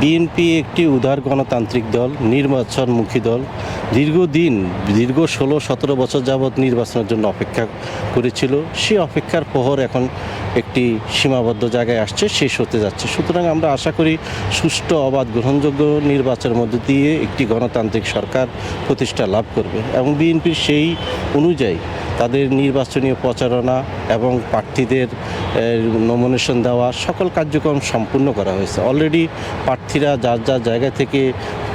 BNP একটি উদার গণতান্ত্রিক দল, নির্বাচনমুখী দল। দীর্ঘ 16-17 বছর যাবৎ নির্বাচনের জন্য অপেক্ষা করেছিল। সেই অপেক্ষার প্রহর এখন একটি সীমাবদ্ধ জায়গায় আসছে, শেষ হতে যাচ্ছে। সুতরাং আমরা আশা করি সুষ্ঠু, অবাধ, গ্রহণযোগ্য নির্বাচনের মধ্য দিয়ে একটি গণতান্ত্রিক সরকার প্রতিষ্ঠা লাভ করবে এবং বিএনপির সেই অনুযায়ী তাদের নির্বাচনী প্রচারণা এবং প্রার্থীদের নমিনেশন দেওয়া সকল কার্যক্রম সম্পূর্ণ করা হয়েছে। অলরেডি প্রার্থীরা যার যার জায়গা থেকে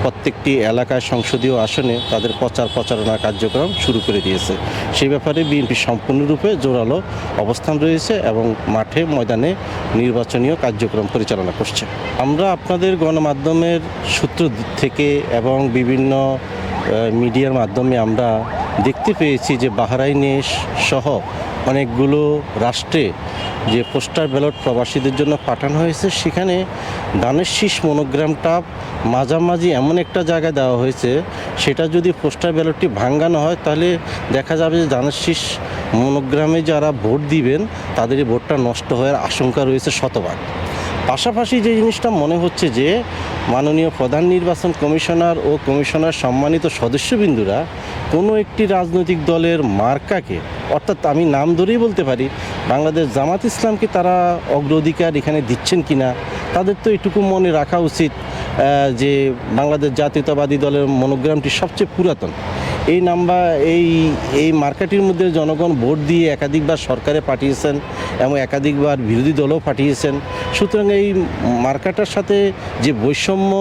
প্রত্যেকটি এলাকায় সংসদীয় আসনে তাদের প্রচারণা কার্যক্রম শুরু করে দিয়েছে। সেই ব্যাপারে বিএনপি সম্পূর্ণরূপে জোরালো অবস্থান রয়েছে এবং মাঠে ময়দানে নির্বাচনীয় কার্যক্রম পরিচালনা করছে। আমরা আপনাদের গণমাধ্যমের সূত্র থেকে এবং বিভিন্ন মিডিয়ার মাধ্যমে আমরা দেখতে পেয়েছি যে বাহরাইনে সহ অনেকগুলো রাষ্ট্রে যে পোস্টার ব্যালট প্রবাসীদের জন্য পাঠানো হয়েছে, সেখানে ধানের শীষ মনোগ্রামটা মাঝামাঝি এমন একটা জায়গায় দেওয়া হয়েছে, সেটা যদি পোস্টার ব্যালটটি ভাঙানো হয় তাহলে দেখা যাবে যে ধানের শীষ মনোগ্রামে যারা ভোট দিবেন তাদের এই ভোটটা নষ্ট হওয়ার আশঙ্কা রয়েছে শতভাগ। পাশাপাশি যে জিনিসটা মনে হচ্ছে যে মাননীয় প্রধান নির্বাচন কমিশনার ও কমিশনার সম্মানিত সদস্যবৃন্দুরা কোনো একটি রাজনৈতিক দলের মার্কাকে, অর্থাৎ আমি নাম ধরেই বলতে পারি বাংলাদেশ জামাত ইসলামকে তারা অগ্রাধিকার এখানে দিচ্ছেন কিনা, তাদের তো এটুকু মনে রাখা উচিত যে বাংলাদেশ জাতীয়তাবাদী দলের মনোগ্রামটি সবচেয়ে পুরাতন। এই মার্কাটির মধ্যে জনগণ ভোট দিয়ে একাধিকবার সরকারে পাঠিয়েছেন এবং একাধিকবার বিরোধী দলও পাঠিয়েছেন। সুতরাং এই মার্কাটার সাথে যে বৈষম্য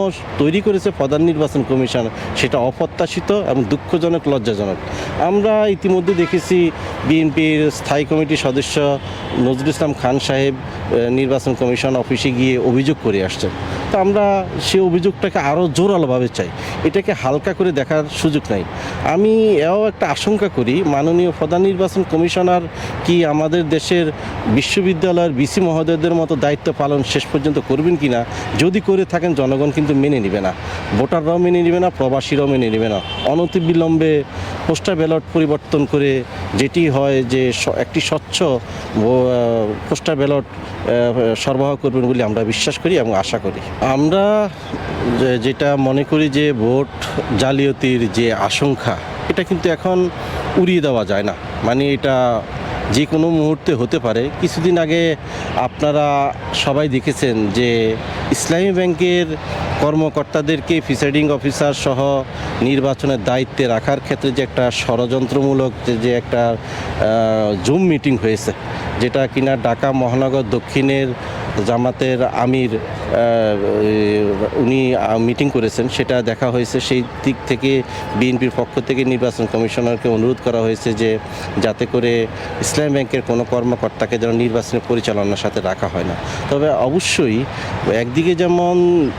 তৈরি করেছে প্রধান নির্বাচন কমিশন, সেটা অপ্রত্যাশিত এবং দুঃখজনক, লজ্জাজনক। আমরা ইতিমধ্যে দেখেছি বিএনপির স্থায়ী কমিটির সদস্য নজরুল ইসলাম খান সাহেব নির্বাচন কমিশন অফিসে গিয়ে অভিযোগ করে আসছেন। তো আমরা সেই অভিযোগটাকে আরও জোরালোভাবে চাই, এটাকে হালকা করে দেখার সুযোগ নাই। আমি এও একটা আশঙ্কা করি, মাননীয় প্রধান নির্বাচন কমিশনার কি আমাদের দেশের বিশ্ববিদ্যালয়ের ভিসি মহোদয়দের মতো দায়িত্ব পালন শেষ পর্যন্ত করবেন কি না। যদি করে থাকেন জনগণ কিন্তু মেনে নেবে না, ভোটাররাও মেনে নেবে না, প্রবাসীরাও মেনে নেবে না। অনতিবিলম্বে পোস্টার ব্যালট পরিবর্তন করে যেটি হয় যে একটি স্বচ্ছ পোস্টার ব্যালট সরবরাহ করবেন বলে আমরা বিশ্বাস করি এবং আশা করি। আমরা যেটা মনে করি যে ভোট জালিয়াতির যে আশঙ্কা, এটা কিন্তু এখন উড়িয়ে দেওয়া যায় না। মানে এটা যে কোনো মুহূর্তে হতে পারে। কিছুদিন আগে আপনারা সবাই দেখেছেন যে ইসলামী ব্যাংকের কর্মকর্তাদেরকে প্রিসাইডিং অফিসার সহ নির্বাচনের দায়িত্বে রাখার ক্ষেত্রে যে একটা ষড়যন্ত্রমূলক যে একটা জুম মিটিং হয়েছে, যেটা কিনা ঢাকা মহানগর দক্ষিণের জামাতের আমির উনি মিটিং করেছেন, সেটা দেখা হয়েছে। সেই দিক থেকে বিএনপির পক্ষ থেকে নির্বাচন কমিশনারকে অনুরোধ করা হয়েছে যে যাতে করে ইসলামী ব্যাংকের কোনো কর্মকর্তাকে যেন নির্বাচনের পরিচালনার সাথে রাখা হয় না। তবে অবশ্যই একদিকে যেমন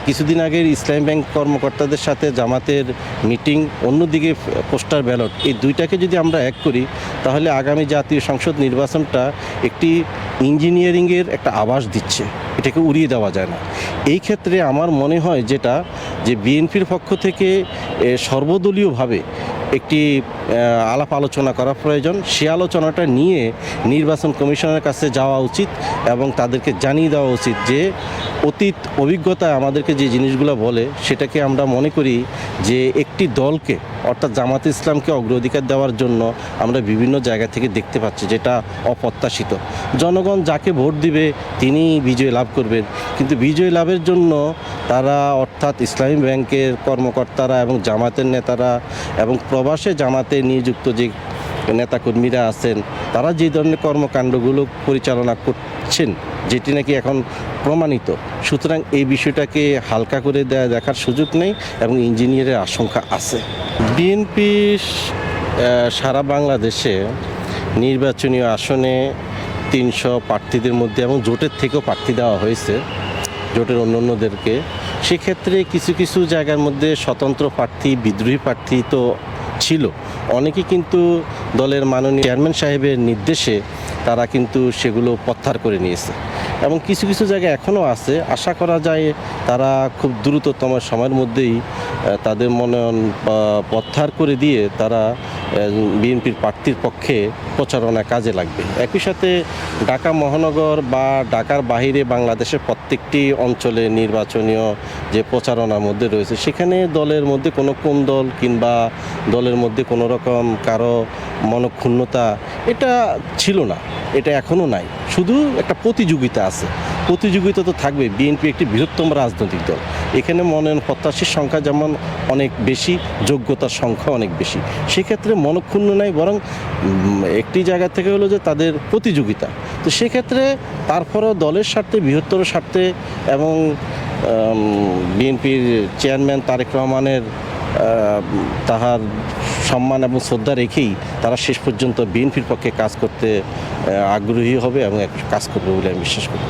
কিছুদিন আগের ইসলামী ব্যাংক কর্মকর্তাদের সাথে জামাতের মিটিং, অন্যদিকে পোস্টার ব্যালট, এই দুইটাকে যদি আমরা এক করি তাহলে আগামী জাতীয় সংসদ নির্বাচনটা একটি ইঞ্জিনিয়ারিংয়ের একটা আভাস দিচ্ছে, এটাকে উড়িয়ে দেওয়া যায় না। এই ক্ষেত্রে আমার মনে হয় যেটা যে বিএনপির পক্ষ থেকে সর্বদলীয়ভাবে একটি আলাপ আলোচনা করা প্রয়োজন। সে আলোচনাটা নিয়ে নির্বাচন কমিশনের কাছে যাওয়া উচিত এবং তাদেরকে জানিয়ে দেওয়া উচিত যে অতীত অভিজ্ঞতা আমাদেরকে যে জিনিসগুলো বলে, সেটাকে আমরা মনে করি যে একটি দলকে, অর্থাৎ জামাত ইসলামকে অগ্রাধিকার দেওয়ার জন্য আমরা বিভিন্ন জায়গা থেকে দেখতে পাচ্ছি, যেটা অপ্রত্যাশিত। জনগণ যাকে ভোট দিবে তিনি বিজয় লাভ করবেন, কিন্তু বিজয় লাভের জন্য তারা, অর্থাৎ ইসলামী ব্যাংকের কর্মকর্তারা এবং জামাতের নেতারা এবং প্রবাসে জামাতে নিযুক্ত যে নেতাকর্মীরা আছেন, তারা যে ধরনের কর্মকাণ্ডগুলো পরিচালনা করছেন, যেটি নাকি এখন প্রমাণিত। সুতরাং এই বিষয়টাকে হালকা করে দেখার সুযোগ নেই এবং ইঞ্জিনিয়ারের আশঙ্কা আছে। বিএনপি সারা বাংলাদেশে নির্বাচনী আসনে 300 প্রার্থীদের মধ্যে এবং জোটের থেকেও প্রার্থী দেওয়া হয়েছে, জোটের অন্যান্যদেরকে। সেক্ষেত্রে কিছু কিছু জায়গার মধ্যে স্বতন্ত্র প্রার্থী, বিদ্রোহী প্রার্থী তো ছিল। অনেকে কিন্তু দলের মাননীয় চেয়ারম্যান সাহেবের নির্দেশে তারা কিন্তু সেগুলো প্রত্যাহার করে নিয়েছে এবং কিছু কিছু জায়গায় এখনও আছে। আশা করা যায় তারা খুব দ্রুততম সময়ের মধ্যেই তাদের মনোনয়ন প্রত্যাহার করে দিয়ে তারা বিএনপির প্রার্থীর পক্ষে প্রচারণায় কাজে লাগবে। একই সাথে ঢাকা মহানগর বা ঢাকার বাহিরে বাংলাদেশের প্রত্যেকটি অঞ্চলে নির্বাচনীয় যে প্রচারণার মধ্যে রয়েছে, সেখানে দলের মধ্যে কোনো কোন্দল কিংবা দলের মধ্যে কোনো রকম কারো মনক্ষুণ্ণতা এটা ছিল না, এটা এখনও নাই। শুধু একটা প্রতিযোগিতা আছে, প্রতিযোগিতা তো থাকবে। বিএনপি একটি বৃহত্তম রাজনৈতিক দল, এখানে মনোনয়ন প্রত্যাশীর সংখ্যা যেমন অনেক বেশি, যোগ্যতার সংখ্যা অনেক বেশি। সেক্ষেত্রে মনক্ষুণ্ণ নাই, বরং একটি জায়গা থেকে হলো যে তাদের প্রতিযোগিতা। তো সেক্ষেত্রে তারপরেও দলের স্বার্থে, বৃহত্তর স্বার্থে এবং বিএনপির চেয়ারম্যান তারেক রহমানের তাহার সম্মান এবং শ্রদ্ধা রেখেই তারা শেষ পর্যন্ত বিএনপির পক্ষে কাজ করতে আগ্রহী হবে এবং কাজ করবে বলে আমি বিশ্বাস করি।